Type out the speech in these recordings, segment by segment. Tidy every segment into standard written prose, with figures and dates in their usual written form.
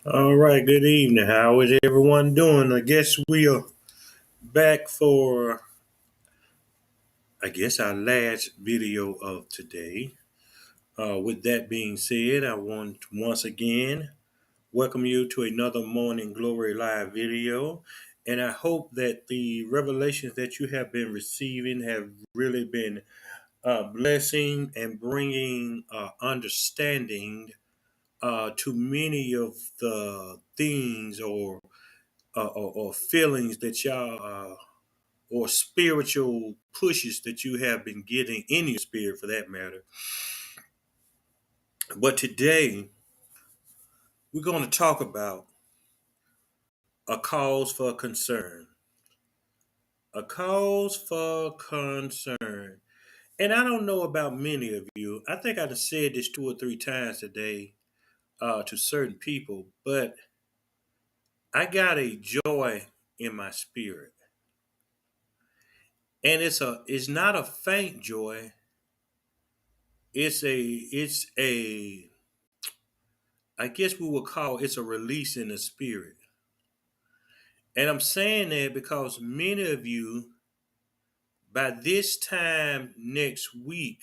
All right, good evening. How is everyone doing? I guess we are back for, our last video of today. With that being said, I want to once again welcome you to another Morning Glory Live video. And I hope that the revelations that you have been receiving have really been blessing and bringing understanding to many of the things or feelings that y'all or spiritual pushes that you have been getting in your spirit for that matter. But today we're going to talk about a cause for concern. A cause for concern. And I don't know about many of you. I think I've said this two or three times today to certain people, but I got a joy in my spirit. And it's not a faint joy. It's a I guess we would call it's a release in the spirit. And I'm saying that because many of you, by this time next week,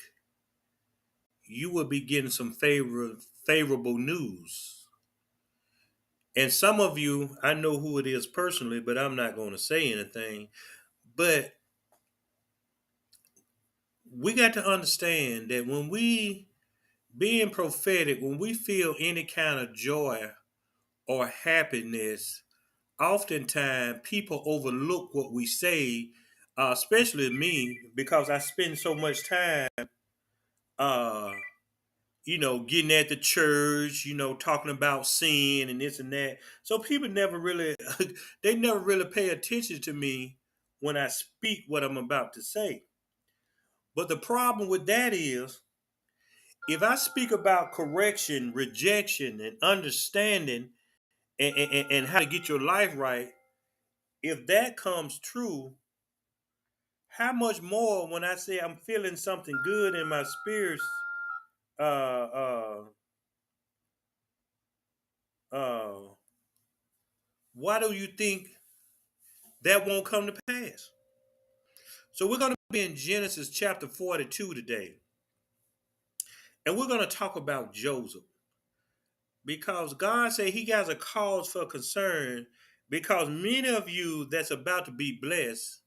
you will be getting some favorable news. And some of you, I know who it is personally, but I'm not going to say anything. But we got to understand that when we, being prophetic, when we feel any kind of joy or happiness, oftentimes people overlook what we say, especially me, because I spend so much time, uh, getting at the church, talking about sin and this and that. So people never really, they never really pay attention to me when I speak what I'm about to say. But the problem with that is, if I speak about correction, rejection, and understanding, and how to get your life right, if that comes true, how much more when I say I'm feeling something good in my spirits? Uh, uh, uh, why do you think that won't come to pass? So we're going to be in Genesis chapter 42 today, and we're going to talk about Joseph because God said He got a cause for concern. Because many of you that's about to be blessed,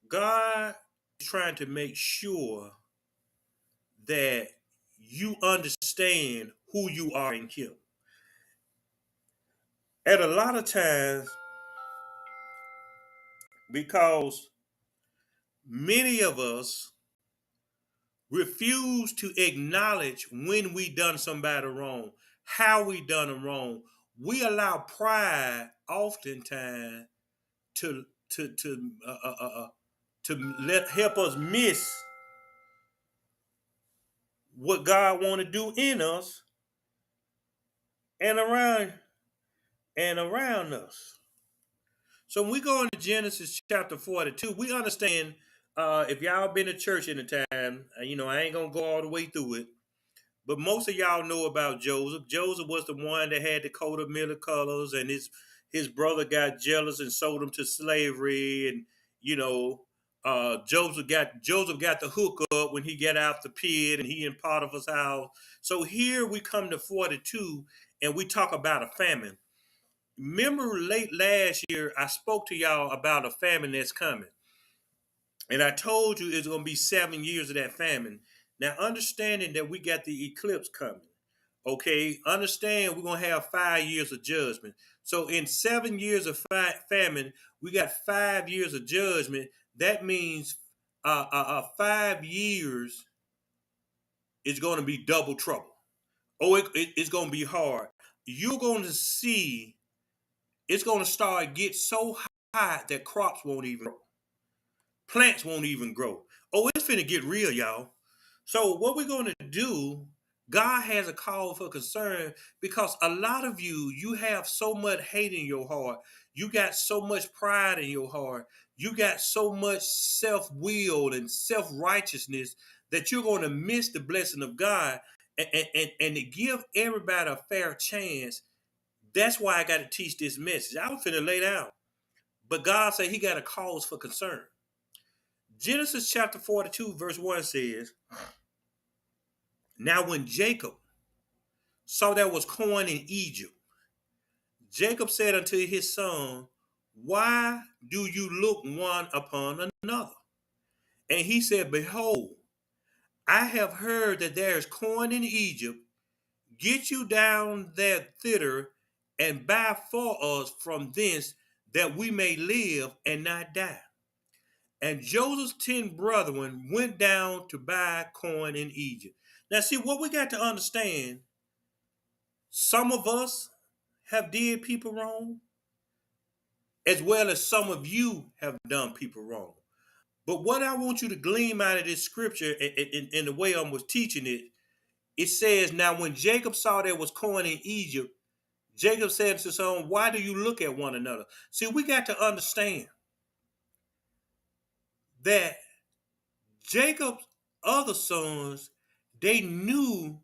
God is trying to make sure that you understand who you are in Him. At a lot of times, because many of us refuse to acknowledge when we done somebody wrong, how we done them wrong. We allow pride oftentimes to to to uh, uh, uh, uh, to let help us miss what God want to do in us and around us. So when we go into Genesis chapter 42, we understand if y'all been to church in the time, I ain't gonna go all the way through it, but most of y'all know about Joseph. Joseph was the one that had the coat of many colors, and his brother got jealous and sold him to slavery, and you know. Joseph got the hook up when he got out the pit and he in Potiphar's house. So here we come to 42 and we talk about a famine. Remember late last year, I spoke to y'all about a famine that's coming. And I told you it's going to be 7 years of that famine. Now, understanding that we got the eclipse coming, okay? Understand we're going to have 5 years of judgment. So, in 7 years of famine, we got 5 years of judgment. That means 5 years is going to be double trouble. Oh, it's going to be hard. You're going to see it's going to start get so hot that crops won't even grow. Plants won't even grow. Oh, it's finna get real, y'all. So what we're going to do, God has a call for concern because a lot of you have so much hate in your heart. You got so much pride in your heart. You got so much self-will and self-righteousness that you're going to miss the blessing of God and to give everybody a fair chance. That's why I got to teach this message. I was finna lay down. But God said he got a cause for concern. Genesis chapter 42, verse 1 says, now when Jacob saw there was corn in Egypt, Jacob said unto his son, why do you look one upon another? And he said, behold, I have heard that there is corn in Egypt. Get you down there thither and buy for us from thence, that we may live and not die. And Joseph's 10 brethren went down to buy corn in Egypt. Now, see, what we got to understand, some of us have did people wrong, as well as some of you have done people wrong. But what I want you to glean out of this scripture, in the way I was teaching it, it says, now when Jacob saw there was corn in Egypt, Jacob said to his son, why do you look at one another? See, we got to understand that Jacob's other sons, they knew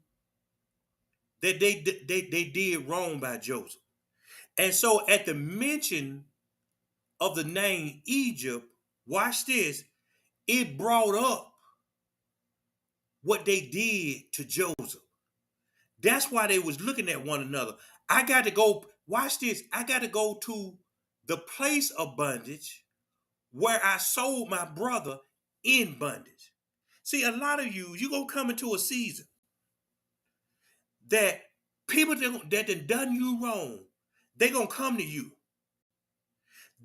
that they did wrong by Joseph. And so at the mention of the name Egypt, watch this, it brought up what they did to Joseph. That's why they was looking at one another. I got to go, watch this, I got to go to the place of bondage where I sold my brother in bondage. See, a lot of you're going to come into a season that people that done you wrong, they going to come to you.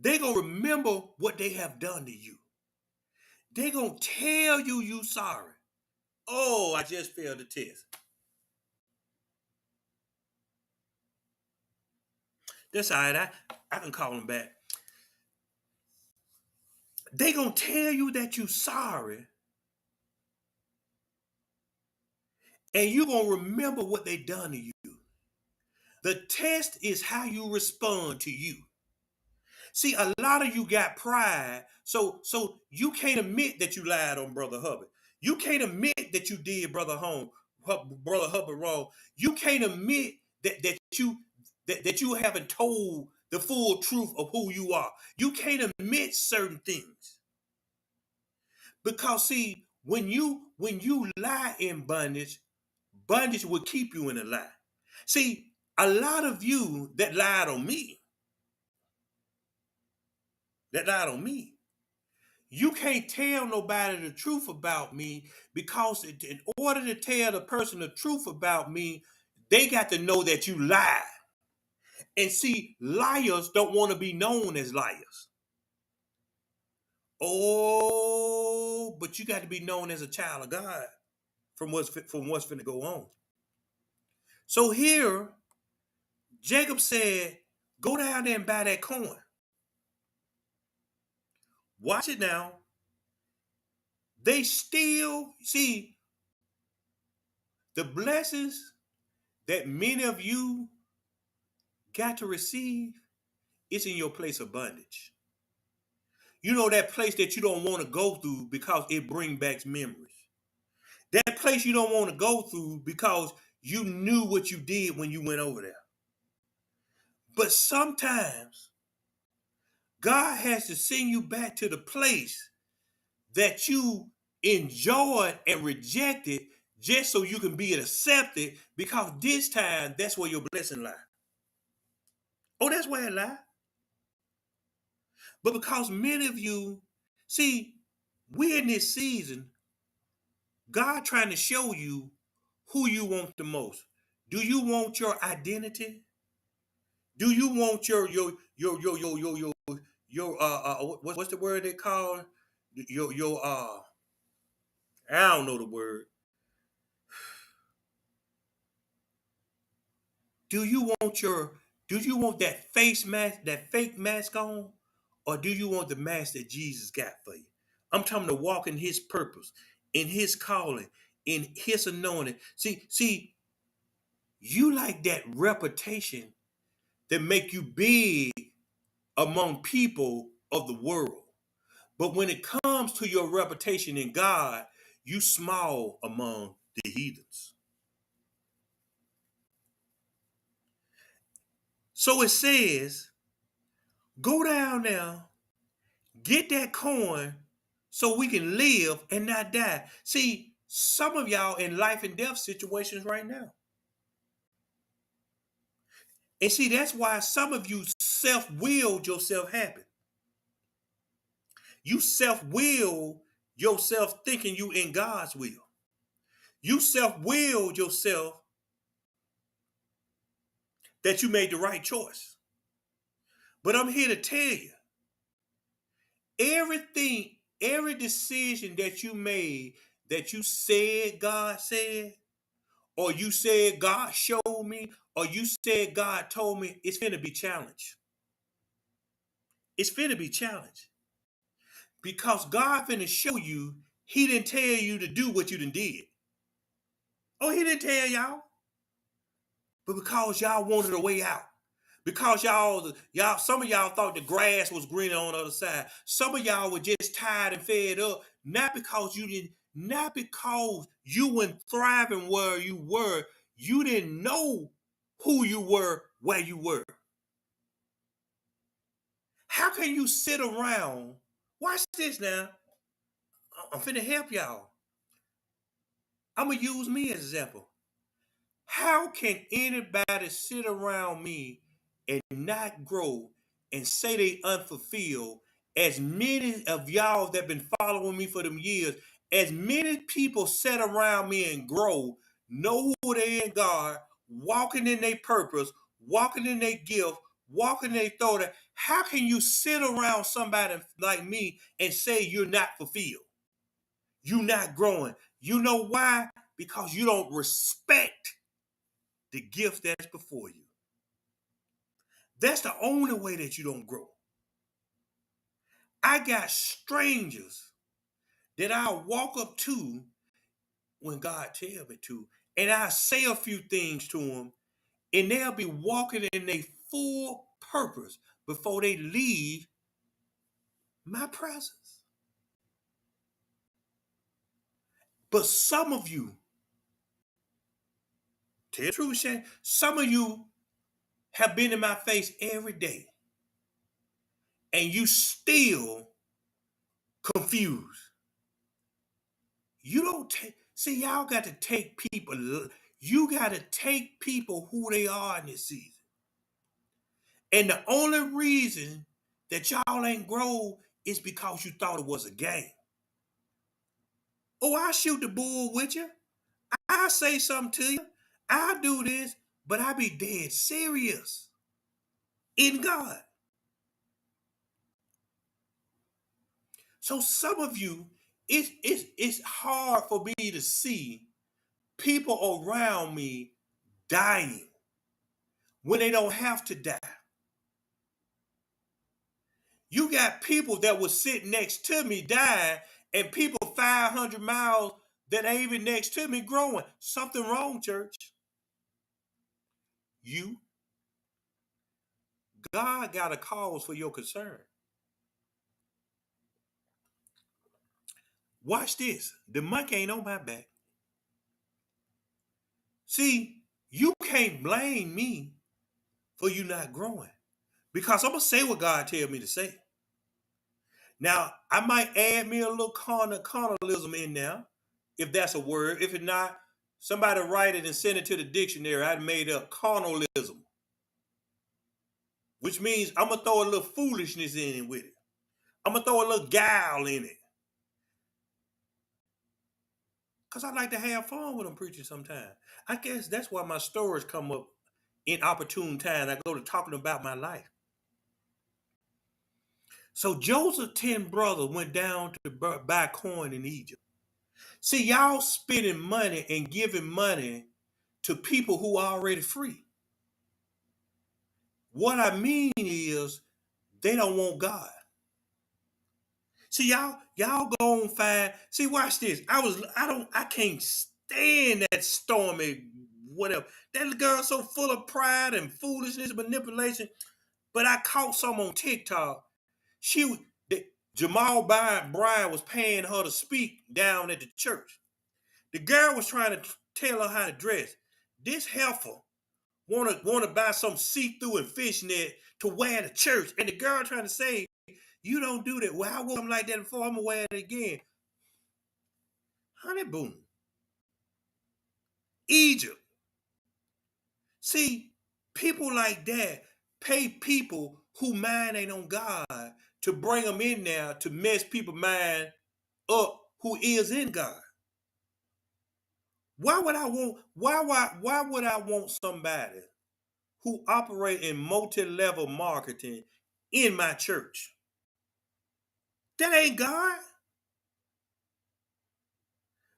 They going to remember what they have done to you. They going to tell you sorry. Oh, I just failed the test. That's all right. I can call them back. They going to tell you that you sorry. And you going to remember what they done to you. The test is how you respond to you. See, a lot of you got pride, so you can't admit that you lied on Brother Hubbard. You can't admit that you did Brother Hubbard wrong. You can't admit that you haven't told the full truth of who you are. You can't admit certain things. Because see, when you lie in bondage, bondage will keep you in a lie. See, a lot of you that lied on me, you can't tell nobody the truth about me, because in order to tell the person the truth about me, they got to know that you lied. And see, liars don't want to be known as liars. Oh, but you got to be known as a child of God from what's finna go on. So here, Jacob said, go down there and buy that corn. Watch it now. They still see the blessings that many of you got to receive. It's in your place of bondage. You know, that place that you don't want to go through because it brings back memories. That place you don't want to go through because you knew what you did when you went over there. But sometimes God has to send you back to the place that you enjoyed and rejected, just so you can be accepted, because this time that's where your blessing lies. Oh, that's where it lies. But because many of you, see, we're in this season, God trying to show you who you want the most. Do you want your identity? Do you want what's the word they call your I don't know the word. Do you want that face mask, that fake mask on, or do you want the mask that Jesus got for you? I'm talking to walk in his purpose, in his calling, in his anointing. See, you like that reputation that make you big among people of the world. But when it comes to your reputation in God, you small among the heathens. So it says, go down there, get that coin so we can live and not die. See, some of y'all in life and death situations right now. And see, that's why some of you self-willed yourself happy. You self-willed yourself thinking you in God's will. You self-willed yourself that you made the right choice. But I'm here to tell you, everything, every decision that you made, that you said God said, or you said God showed me, or you said God told me, it's finna be challenged. It's finna be challenged. Because God finna show you he didn't tell you to do what you done did. Oh, he didn't tell y'all. But because y'all wanted a way out. Because y'all, some of y'all thought the grass was greener on the other side. Some of y'all were just tired and fed up. Not because you weren't thriving where you were. You didn't know who you were, where you were. How can you sit around? Watch this now. I'm finna help y'all. I'm gonna use me as an example. How can anybody sit around me and not grow and say they unfulfilled? As many of y'all that been following me for them years, as many people sit around me and grow, know who they in God, walking in their purpose, walking in their gift, walking in their thought. How can you sit around somebody like me and say you're not fulfilled? You're not growing. You know why? Because you don't respect the gift that's before you. That's the only way that you don't grow. I got strangers that I'll walk up to when God tells me to, and I say a few things to them, and they'll be walking in their full purpose before they leave my presence. But some of you, tell the truth, Shane, some of you have been in my face every day, and you still confused. You don't take, see, y'all got to take people, you got to take people who they are in this season. And the only reason that y'all ain't grow is because you thought it was a game. Oh, I shoot the bull with you. I say something to you. I do this, but I be dead serious in God. So some of you, it's hard for me to see people around me dying when they don't have to die. You got people that will sit next to me dying, and people 500 miles that ain't even next to me growing. Something wrong, church. God got a cause for your concern. Watch this. The monkey ain't on my back. See, you can't blame me for you not growing, because I'm going to say what God tells me to say. Now, I might add me a little carnalism in there, if that's a word. If it's not, somebody write it and send it to the dictionary. I made up carnalism, which means I'm going to throw a little foolishness in it with it. I'm going to throw a little guile in it. Because I like to have fun when I'm preaching sometimes. I guess that's why my stories come up in opportune time. I go to talking about my life. So Joseph's 10 brothers went down to buy corn in Egypt. See, y'all spending money and giving money to people who are already free. What I mean is they don't want God. See, y'all go and find. See, watch this. I can't stand that stormy whatever. That girl so full of pride and foolishness, manipulation. But I caught some on TikTok. Jamal Bryant was paying her to speak down at the church. The girl was trying to tell her how to dress. This heifer wanna buy some see-through and fishnet to wear to church, and the girl trying to say, you don't do that. Well, I wore them like that before. I'm gonna wear it again. Honey, boom. Egypt. See, people like that pay people who mind ain't on God to bring them in there to mess people's mind up who is in God. Why would I want somebody who operate in multi-level marketing in my church? That ain't God.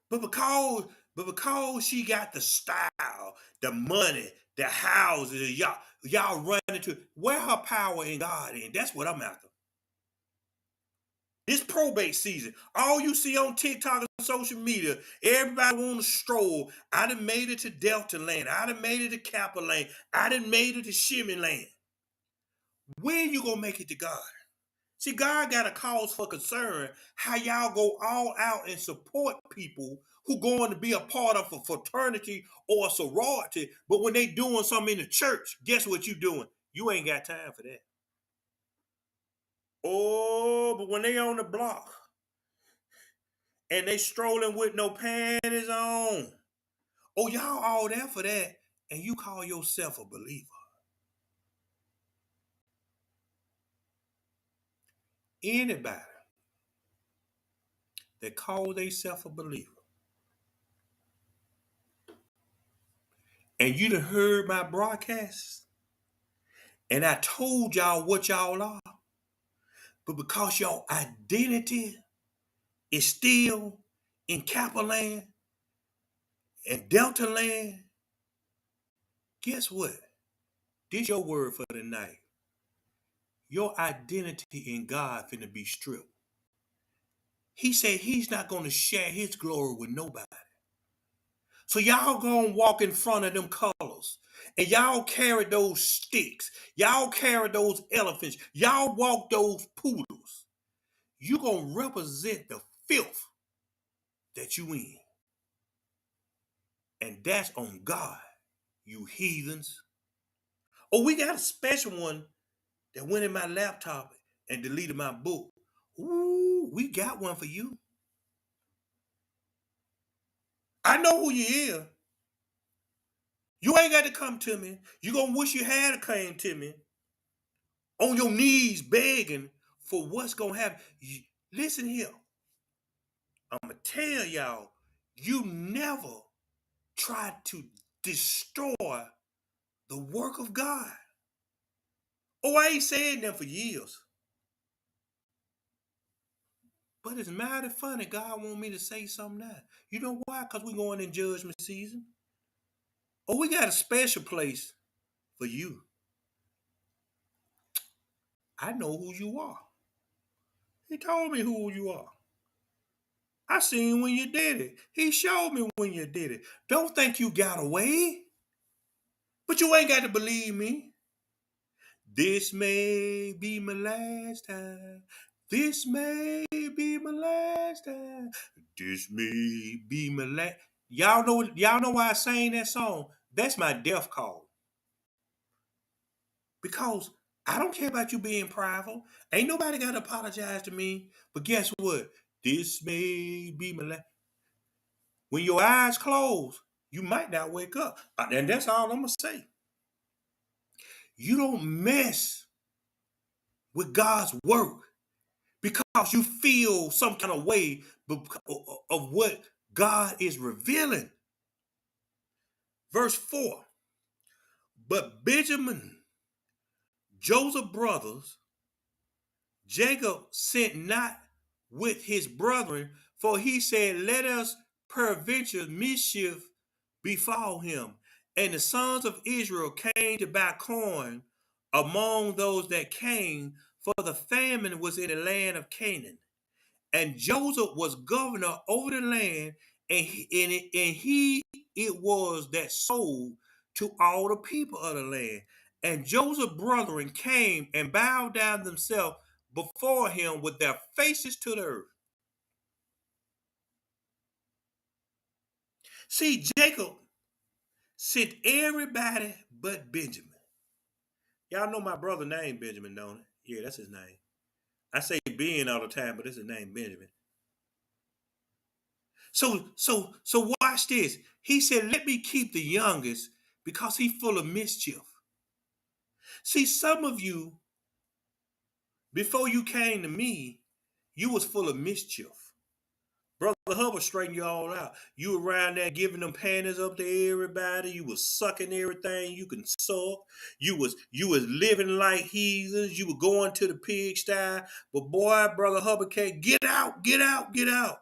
But because she got the style, the money, the houses, y'all run into where her power in God in. That's what I'm after. This probate season, all you see on TikTok and social media, everybody want to stroll. I done made it to Delta Land. I done made it to Kappa Land. I done made it to Shimmy Land. When you gonna make it to God? See, God got a cause for concern how y'all go all out and support people who going to be a part of a fraternity or a sorority, but when they doing something in the church, guess what you doing? You ain't got time for that. Oh, but when they on the block and they strolling with no panties on, oh, y'all all there for that, and you call yourself a believer. Anybody that call themselves a believer, and you done heard my broadcast, and I told y'all what y'all are, but because your identity is still in Kappa Land and Delta Land, guess what? This your word for the night. Your identity in God finna be stripped. He said he's not going to share his glory with nobody. So y'all gonna walk in front of them colors. And y'all carry those sticks. Y'all carry those elephants. Y'all walk those poodles. You gonna represent the filth that you in. And that's on God, you heathens. Oh, we got a special one that went in my laptop and deleted my book. Ooh, we got one for you. I know who you is. You ain't got to come to me. You gonna wish you had came to me on your knees begging for what's gonna happen. Listen here. I'm gonna tell y'all, you never try to destroy the work of God. Oh, I ain't saying that for years. But it's mighty funny. God want me to say something now. You know why? Because we're going in judgment season. Oh, we got a special place for you. I know who you are. He told me who you are. I seen when you did it. He showed me when you did it. Don't think you got away. But you ain't got to believe me. This may be my last time. This may be my last time. This may be my last. Y'all know why I sang that song? That's my death call. Because I don't care about you being prideful. Ain't nobody got to apologize to me. But guess what? This may be my last. When your eyes close, you might not wake up. And that's all I'm going to say. You don't mess with God's work because you feel some kind of way of what God is revealing. Verse 4. But Benjamin, Joseph's brothers, Jacob sent not with his brethren, for he said, let us peradventure mischief befall him. And the sons of Israel came to buy corn among those that came, for the famine was in the land of Canaan. And Joseph was governor over the land, and he it was that sold to all the people of the land. And Joseph's brethren came and bowed down themselves before him with their faces to the earth. See, Jacob Sent everybody but Benjamin. Y'all know my brother named Benjamin, don't it? Yeah, that's his name. I say Ben all the time, but it's his name, Benjamin. So watch this. He said, let me keep the youngest because he's full of mischief. See, some of you, before you came to me, you was full of mischief. Brother Hubbard straightened you all out. You were around there giving them panties up to everybody. You was sucking everything you can suck. You was living like heathens. You were going to the pigsty. But boy, Brother Hubbard can't get out, get out, get out.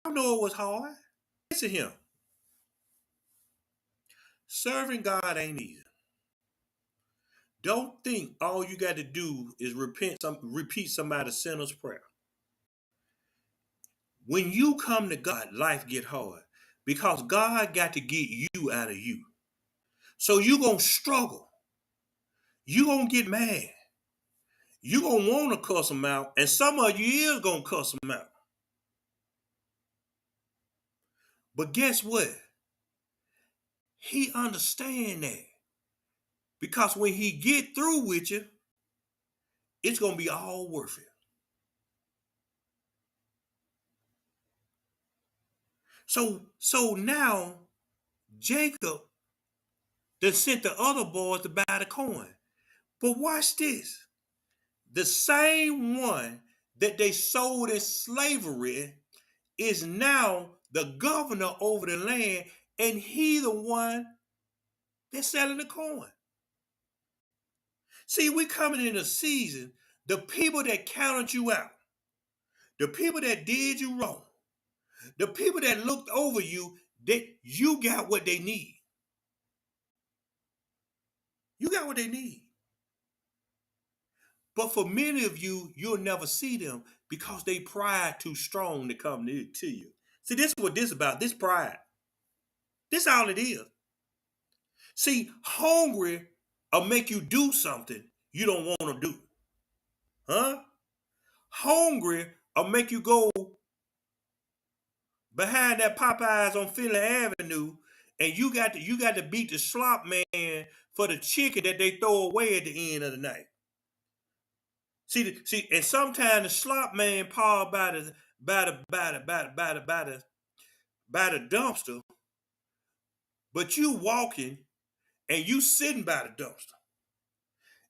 I know it was hard. Listen to him. Serving God ain't easy. Don't think all you got to do is repeat somebody's sinner's prayer. When you come to God, life get hard because God got to get you out of you. So you gonna struggle. You gonna get mad. You gonna want to cuss them out, and some of you is gonna cuss them out. But guess what? He understand that because when he get through with you, it's gonna be all worth it. So now Jacob then sent the other boys to buy the coin. But watch this. The same one that they sold in slavery is now the governor over the land, and he the one that's selling the coin. See, we coming in a season, the people that counted you out, the people that did you wrong, the people that looked over you, that you got what they need. You got what they need. But for many of you, you'll never see them because they pride too strong to come to you. See, this is what this is about, this pride. This all it is. See, hungry will make you do something you don't want to do. Huh? Hungry will make you go behind that Popeyes on Finley Avenue and you got to beat the slop man for the chicken that they throw away at the end of the night. See, and sometimes the slop man paused by the dumpster, but you walking and you sitting by the dumpster,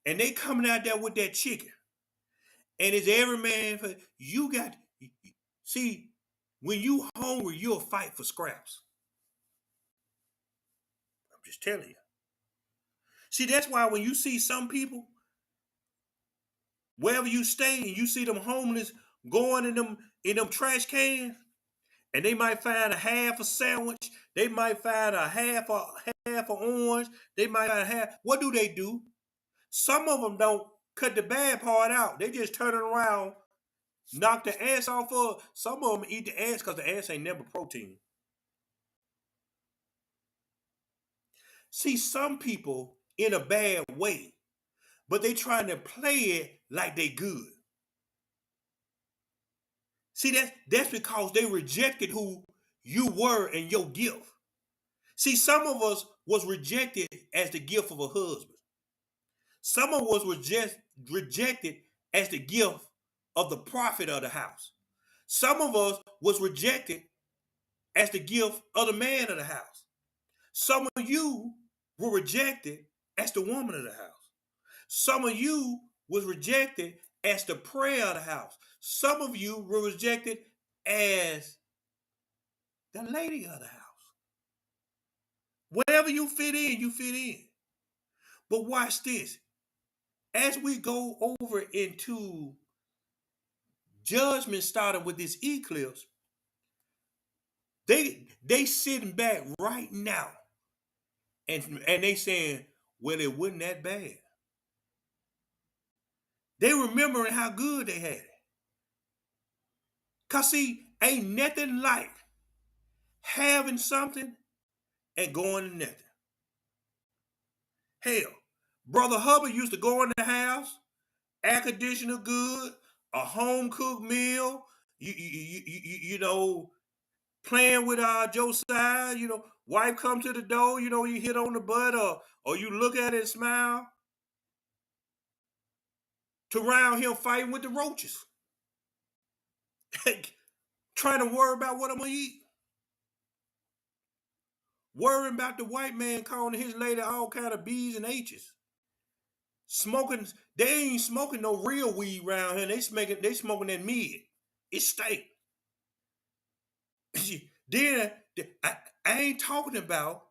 and they coming out there with that chicken, and it's every man for you got. See, when you hungry, you'll fight for scraps. I'm just telling you. See, that's why when you see some people, wherever you stay, and you see them homeless going in them trash cans, and they might find a half a sandwich, they might find a half a orange, they might find a half. What do? Some of them don't cut the bad part out. They just turn it around, knock the ants off of. Some of them eat the ants because the ants ain't never protein. See, some people in a bad way, but they trying to play it like they good. See, that's because they rejected who you were and your gift. See, some of us was rejected as the gift of a husband. Some of us was just rejected as the gift of the prophet of the house. Some of us was rejected as the gift of the man of the house. Some of you were rejected as the woman of the house. Some of you was rejected as the prayer of the house. Some of you were rejected as the lady of the house. Wherever you fit in, you fit in. But watch this. As we go over into judgment starting with this eclipse, they sitting back right now and they saying, well, it wasn't that bad. They remembering how good they had it. Cause see, ain't nothing like having something and going to nothing. Hell, Brother Hubbard used to go in the house, air conditioner good, a home cooked meal, you know, playing with Josiah, wife come to the door, you hit on the butt or you look at it and smile, to around him fighting with the roaches, trying to worry about what I'm gonna eat, worrying about the white man calling his lady all kind of B's and H's. Smoking, they ain't smoking no real weed around here. They smoking that mid. It stink. Then I ain't talking about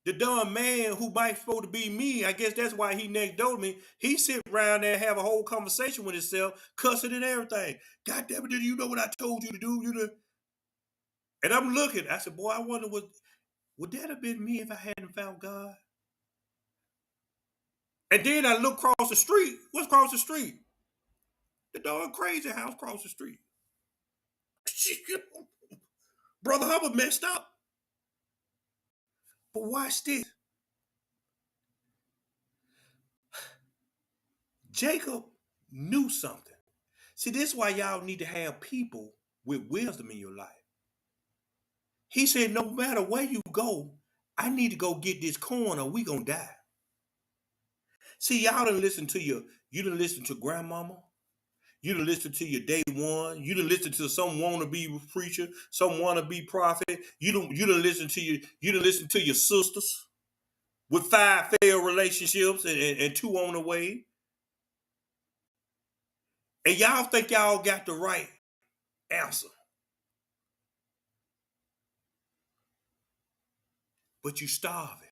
the dumb man who might supposed to be me. I guess that's why he next door to me. He sit around there and have a whole conversation with himself, cussing and everything. God damn it, did you know what I told you to do? And I'm looking. I said, boy, I wonder would that have been me if I hadn't found God? And then I look across the street. What's across the street? The darn crazy house across the street. Brother Hubbard messed up. But watch this. Jacob knew something. See, this is why y'all need to have people with wisdom in your life. He said, no matter where you go, I need to go get this corn or we gonna die. See, y'all done listen to you done listen to grandmama. You done listen to your day one. You done listen to some wannabe preacher, some wannabe prophet. You done listen to your sisters with 5 failed relationships and 2 on the way. And y'all think y'all got the right answer. But you starving.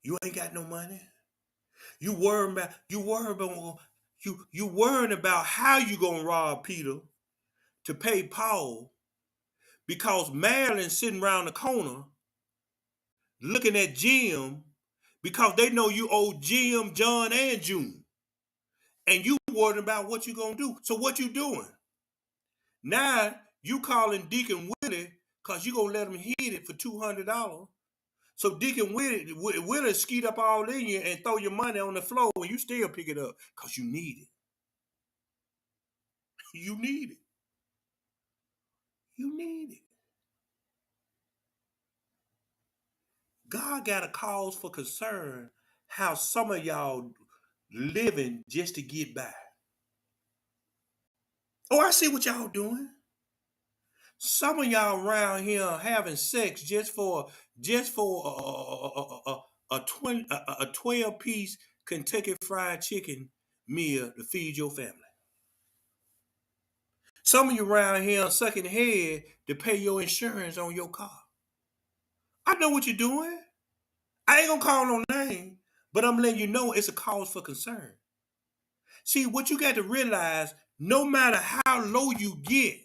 You ain't got no money. You worrying about how you gonna rob Peter to pay Paul because Marilyn's sitting around the corner looking at Jim because they know you owe Jim, John, and June. And you worried about what you gonna do. So what you doing? Now you calling Deacon Willie because you gonna let him hit it for $200. So Deacon Willie skeet up all in you and throw your money on the floor and you still pick it up because you need it. You need it. You need it. God got a cause for concern how some of y'all living just to get by. Oh, I see what y'all doing. Some of y'all around here having sex just for a 12-piece Kentucky Fried Chicken meal to feed your family. Some of you around here sucking head to pay your insurance on your car. I know what you're doing. I ain't gonna call no name, but I'm letting you know it's a cause for concern. See, what you got to realize, no matter how low you get,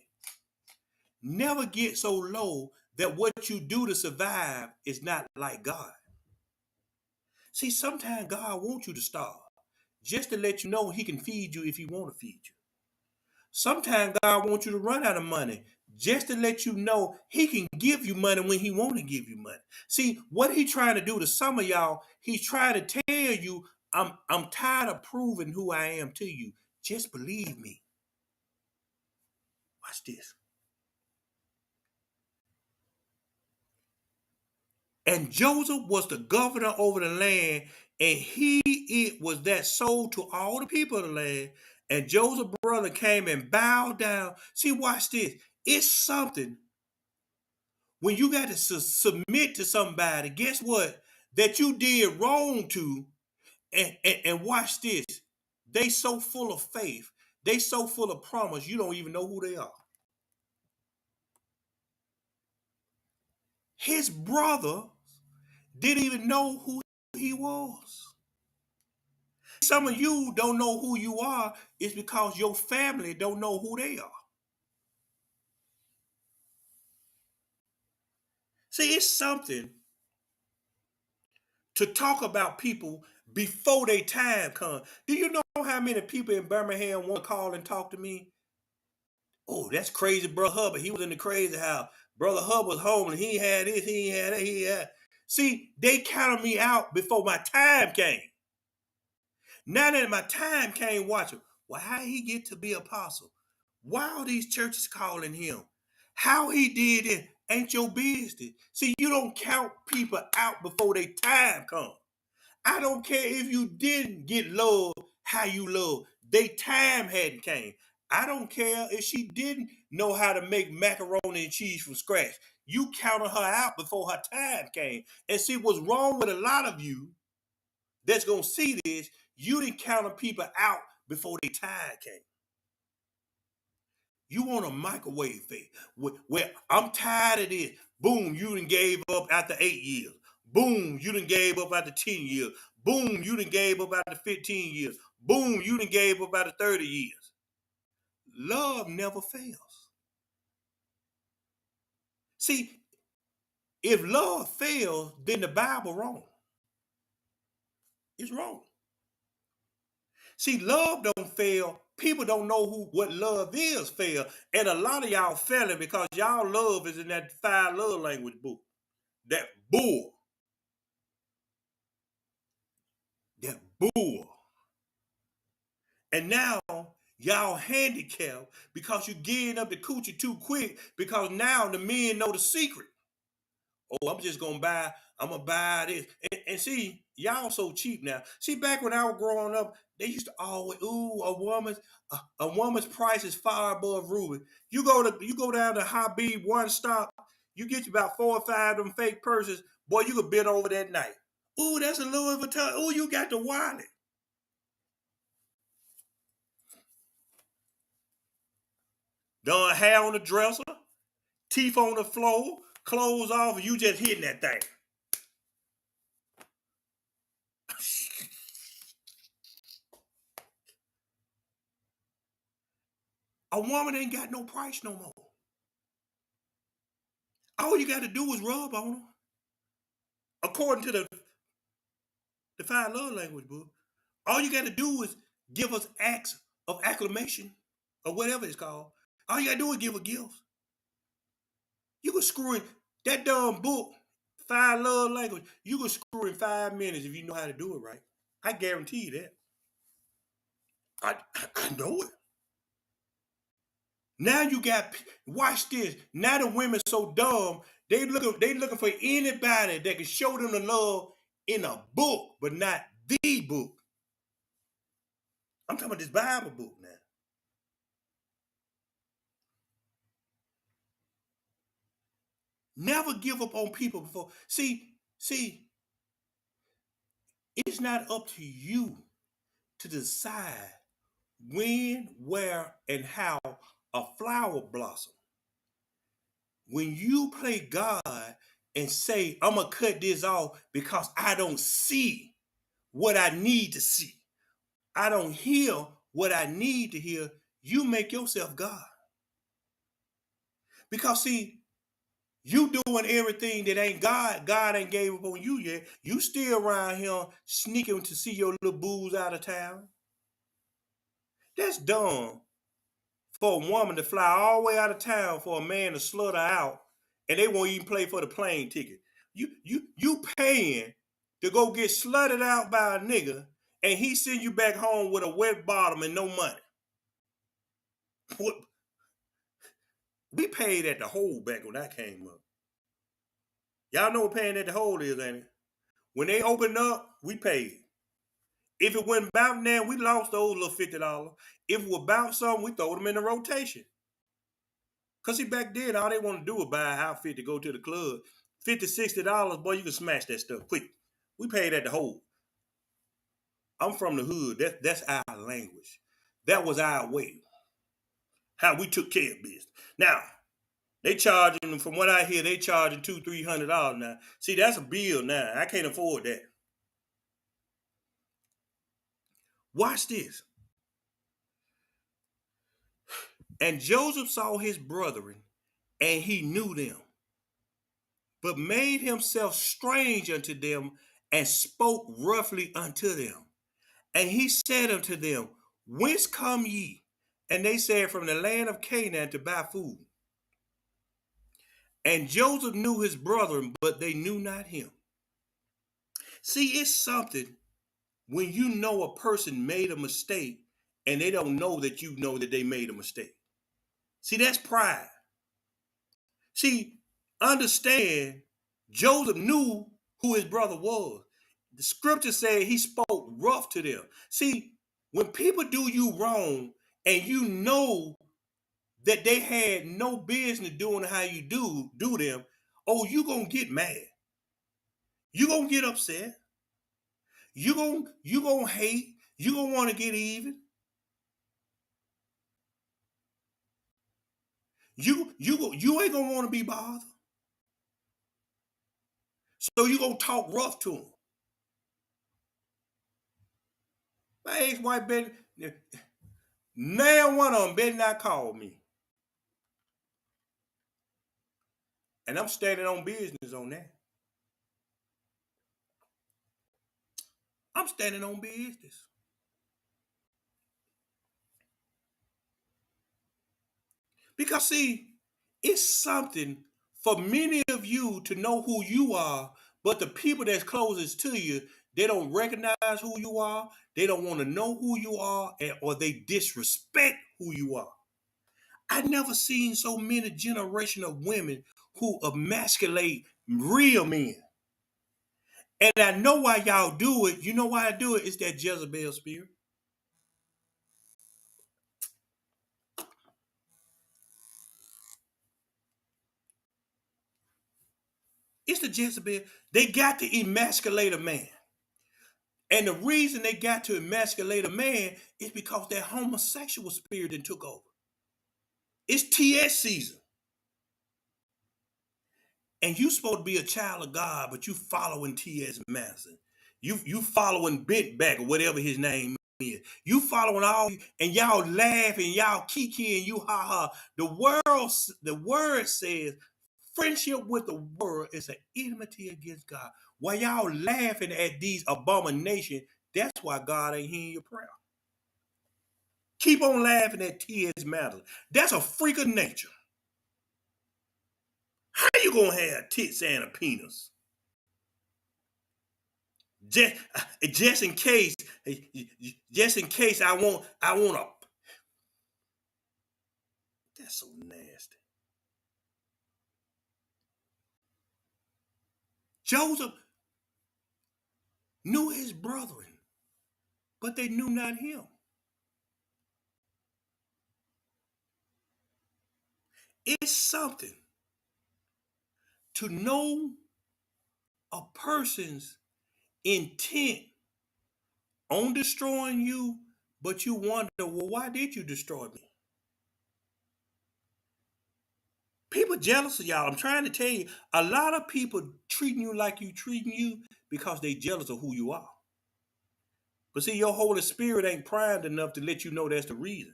never get so low that what you do to survive is not like God. See, sometimes God wants you to starve just to let you know he can feed you if he want to feed you. Sometimes God wants you to run out of money just to let you know he can give you money when he want to give you money. See, what he trying to do to some of y'all, he's trying to tell you, I'm tired of proving who I am to you. Just believe me. Watch this. And Joseph was the governor over the land, and it was that sold to all the people of the land. And Joseph's brother came and bowed down. See, watch this. It's something when you got to submit to somebody, guess what? That you did wrong to, and watch this. They so full of faith. They so full of promise, you don't even know who they are. His brother didn't even know who he was. Some of you don't know who you are is because your family don't know who they are. See, it's something to talk about people before their time comes. Do you know how many people in Birmingham want to call and talk to me? Oh, that's crazy, Brother Hubbard. He was in the crazy house. Brother Hubbard was home and he had this, he had that, he had. See, they counted me out before my time came. Now that my time came, watch him. Well, how did he get to be apostle? Why are these churches calling him? How he did it ain't your business. See, you don't count people out before their time comes. I don't care if you didn't get love how you love. They time hadn't came. I don't care if she didn't know how to make macaroni and cheese from scratch. You counted her out before her time came. And see what's wrong with a lot of you that's gonna see this, you didn't count people out before their time came. You want a microwave thing where I'm tired of this. Boom, you done gave up after 8 years. Boom, you done gave up after 10 years. Boom, you done gave up after 15 years. Boom, you done gave up after 30 years. Love never fails. See, if love fails, then the Bible wrong. It's wrong. See, love don't fail. People don't know what love is fail. And a lot of y'all failing because y'all love is in that 5 love language book. That bull. That bull. And now y'all handicapped because you getting up the coochie too quick because now the men know the secret. Oh, I'm gonna buy this. And see, y'all so cheap now. See, back when I was growing up, they used to always, a woman's price is far above Ruby. You go down to Hubbard one stop, you get you about 4 or 5 of them fake purses, boy, you could bid over that night. Ooh, that's a Louis Vuitton. Ooh, you got the wallet. Done hair on the dresser, teeth on the floor, clothes off, and you just hitting that thing. A woman ain't got no price no more. All you got to do is rub on her. According to the 5 love language book, all you got to do is give us acts of acclamation or whatever it's called. All you got to do is give a gift. You can screw in that dumb book, 5 love language. You can screw in 5 minutes if you know how to do it right. I guarantee you that. I know it. Now you got, watch this. Now the women so dumb, they looking for anybody that can show them the love in a book, but not the book. I'm talking about this Bible book now. Never give up on people before. See, it's not up to you to decide when, where, and how a flower blossom. When you play God and say, I'm going to cut this off because I don't see what I need to see, I don't hear what I need to hear, you make yourself God. Because see, you doing everything that ain't God. God ain't gave up on you yet. You still around here sneaking to see your little booze out of town. That's dumb for a woman to fly all the way out of town for a man to slut her out, and they won't even pay for the plane ticket. You paying to go get slutted out by a nigga, and he send you back home with a wet bottom and no money. What? We paid at the hole back when that came up. Y'all know what paying at the hole is, ain't it? When they opened up, we paid. If it wasn't about now, we lost those little $50. If it was about something, we throw them in the rotation. Cause see, back then, all they want to do was buy an outfit to go to the club. $50, $60, boy, you can smash that stuff quick. We paid at the hole. I'm from the hood. That's our language. That was our way. How we took care of business. Now, they charging, from what I hear, they charging $200-300 now. See, that's a bill now. I can't afford that. Watch this. And Joseph saw his brethren, and he knew them, but made himself strange unto them, and spoke roughly unto them. And he said unto them, Whence come ye? And they said, From the land of Canaan to buy food. And Joseph knew his brethren, but they knew not him. See, it's something when you know a person made a mistake and they don't know that you know that they made a mistake. See, that's pride. See, understand, Joseph knew who his brother was. The scripture said he spoke rough to them. See, when people do you wrong and you know that they had no business doing how you do them, oh, you gonna get mad. You gonna get upset. You gonna hate. You gonna want to get even. You ain't gonna want to be bothered. So you gonna talk rough to them. My ex-wife better now one of them better not call me. And I'm standing on business on that. I'm standing on business. Because see, it's something for many of you to know who you are, but the people that's closest to you, they don't recognize who you are, they don't want to know who you are, or they disrespect who you are. I never seen so many generation of women who emasculate real men. And I know why y'all do it. You know why I do it? It's that Jezebel spirit. It's the Jezebel. They got to emasculate a man. And the reason they got to emasculate a man is because that homosexual spirit then took over. It's TS season. And you supposed to be a child of God, but you following T.S. Madison. You following Bentback or whatever his name is. You following all, and y'all laugh and y'all kiki and you ha ha. The word says friendship with the world is an enmity against God. While y'all laughing at these abominations, that's why God ain't hearing your prayer. Keep on laughing at T.S. Madison. That's a freak of nature. How you gonna have tits and a penis? Just, just in case, just in case I want to. That's so nasty. Joseph knew his brethren, but they knew not him. It's something to know a person's intent on destroying you, but you wonder, well, why did you destroy me? People jealous of y'all. I'm trying to tell you, a lot of people treating you like you treating you because they jealous of who you are. But see, your Holy Spirit ain't primed enough to let you know that's the reason.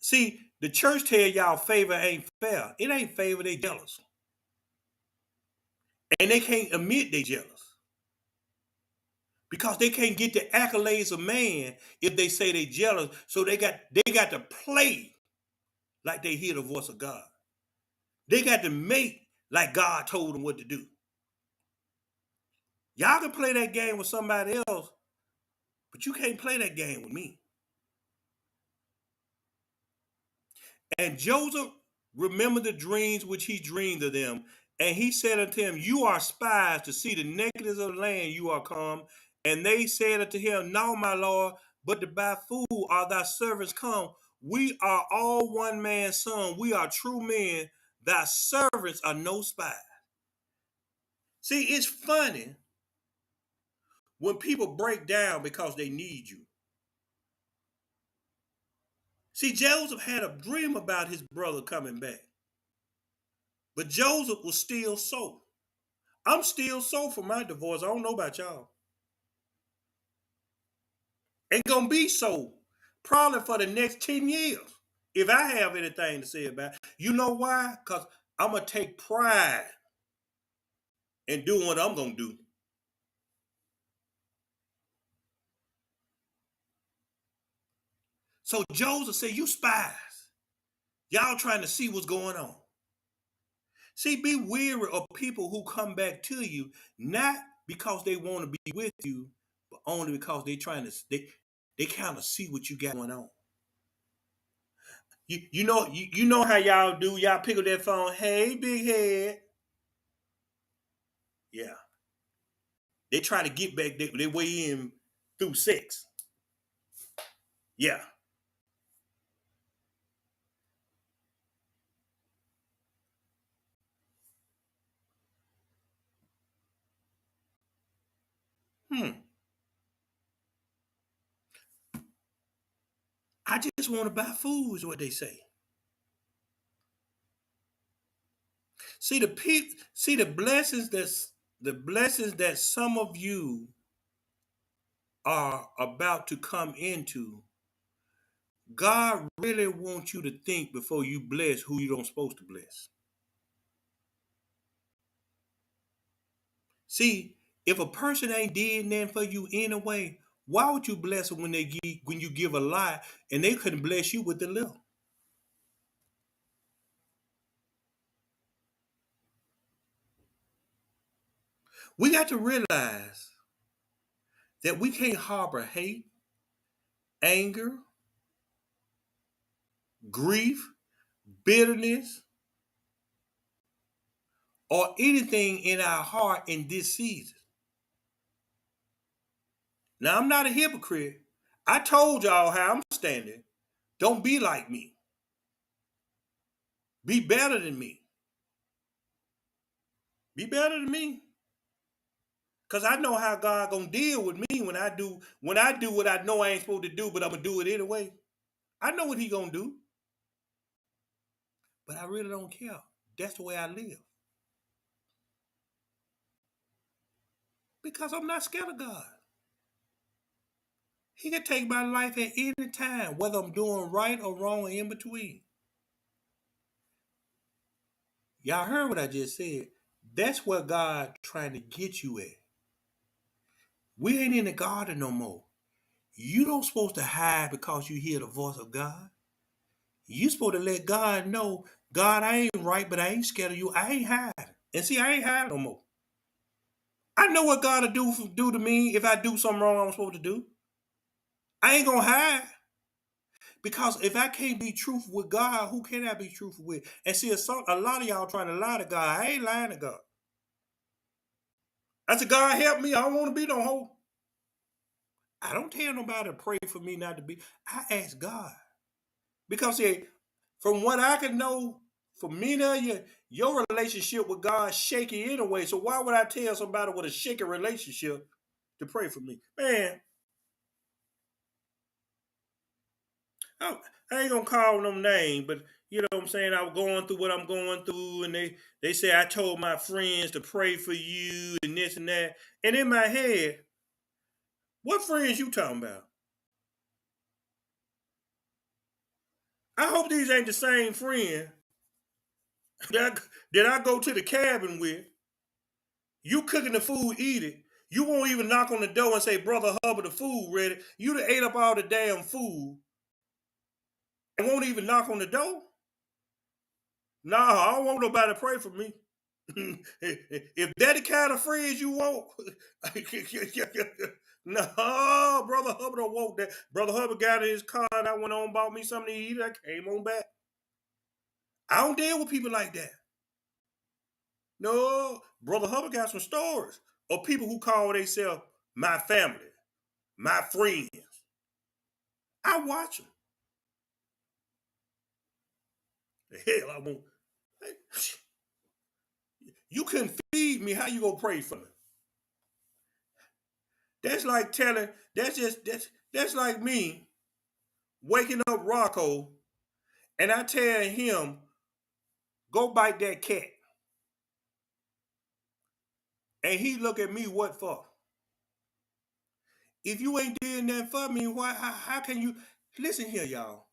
See, the church tell y'all favor ain't fair. It ain't favor, they jealous. And they can't admit they jealous. Because they can't get the accolades of man if they say they jealous. So they got to play like they hear the voice of God. They got to make like God told them what to do. Y'all can play that game with somebody else, but you can't play that game with me. And Joseph remembered the dreams which he dreamed of them. And he said unto him, you are spies to see the nakedness of the land you are come. And they said unto him, no, my lord, but to buy food are thy servants come. We are all one man's son. We are true men. Thy servants are no spies. See, it's funny when people break down because they need you. See, Joseph had a dream about his brother coming back. But Joseph was still sore. I'm still sore for my divorce. I don't know about y'all. Ain't gonna be so probably for the next 10 years. If I have anything to say about it. You know why? Because I'm gonna take pride in doing what I'm gonna do. So Joseph said, you spies. Y'all trying to see what's going on. See, be weary of people who come back to you, not because they want to be with you, but only because they kind of see what you got going on. You know how y'all do. Y'all pick up that phone. Hey, big head. Yeah. They try to get back their way in through sex. Yeah. Hmm. I just want to buy food is what they say. See the blessings that some of you are about to come into. God really wants you to think before you bless who you don't supposed to bless. See, if a person ain't did nothing for you anyway, why would you bless them when you give a lie and they couldn't bless you with the little? We got to realize that we can't harbor hate, anger, grief, bitterness, or anything in our heart in this season. Now, I'm not a hypocrite. I told y'all how I'm standing. Don't be like me. Be better than me. Be better than me. Cause I know how God gonna deal with me when I do what I know I ain't supposed to do, but I'm gonna do it anyway. I know what he gonna do, but I really don't care. That's the way I live. Because I'm not scared of God. He can take my life at any time, whether I'm doing right or wrong or in between. Y'all heard what I just said. That's where God trying to get you at. We ain't in the garden no more. You don't supposed to hide because you hear the voice of God. You supposed to let God know, God, I ain't right, but I ain't scared of you. I ain't hiding. And see, I ain't hiding no more. I know what God will do to me if I do something wrong I'm supposed to do. I ain't gonna hide. Because if I can't be truthful with God, who can I be truthful with? And see, a lot of y'all trying to lie to God. I ain't lying to God. I said, God, help me. I don't want to be no hoe. I don't tell nobody to pray for me not to be. I ask God. Because see, from what I can know, for many of you, your relationship with God shaky anyway. So why would I tell somebody with a shaky relationship to pray for me? Man, I, I ain't gonna call them names, but you know what I'm saying? I was going through what I'm going through, and they say I told my friends to pray for you and this and that. And in my head, what friends you talking about? I hope these ain't the same friend that I go to the cabin with. You cooking the food, eat it. You won't even knock on the door and say, Brother Hubbard, the food ready. You done ate up all the damn food and won't even knock on the door. Nah, I don't want nobody to pray for me. If that the kind of friends you want, no, Brother Hubbard don't want that. Brother Hubbard got in his car and I went on and bought me something to eat. I came on back. I don't deal with people like that. No, Brother Hubbard got some stories of people who call themselves my family, my friends. I watch them. The hell, I won't. You couldn't feed me. How you gonna pray for me? That's like telling. That's like me waking up Rocco and I tell him go bite that cat, and he look at me what for? If you ain't doing that for me, why? How can you listen here, y'all?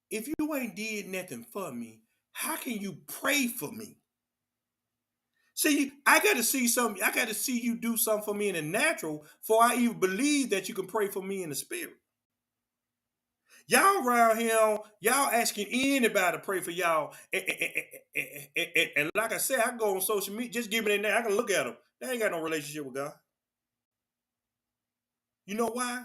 If you ain't did nothing for me, how can you pray for me? See, I got to see something. I got to see you do something for me in the natural before I even believe that you can pray for me in the spirit. Y'all around here, y'all asking anybody to pray for y'all. And like I said, I go on social media, just give me their name. I can look at them. They ain't got no relationship with God. You know why?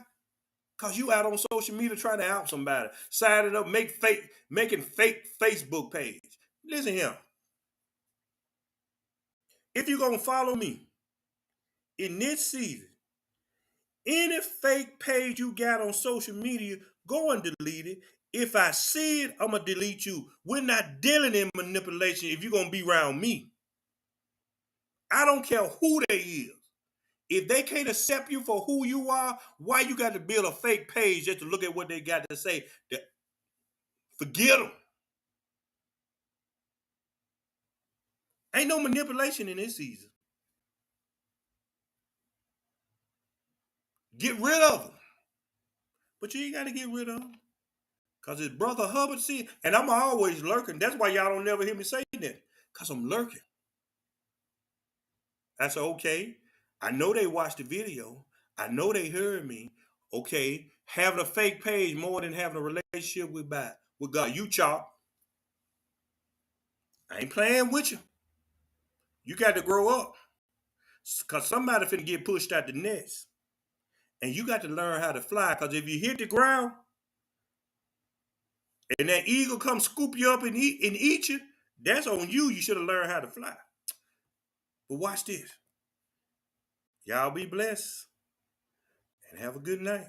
Cause you out on social media trying to out somebody, signing up, making fake Facebook page. Listen here. If you're gonna follow me in this season, any fake page you got on social media, go and delete it. If I see it, I'm gonna delete you. We're not dealing in manipulation if you're gonna be around me. I don't care who they is. If they can't accept you for who you are, why you got to build a fake page just to look at what they got to say? Forget them. Ain't no manipulation in this season. Get rid of them. But you ain't got to get rid of them. Because his brother Hubbard said, and I'm always lurking. That's why y'all don't never hear me say that. Because I'm lurking. I said, okay, I know they watched the video. I know they heard me. Okay, having a fake page more than having a relationship with God. You chop. I ain't playing with you. You got to grow up. Because somebody finna get pushed out the nest. And you got to learn how to fly. Because if you hit the ground and that eagle come scoop you up and eat you, that's on you. You should have learned how to fly. But watch this. Y'all be blessed and have a good night.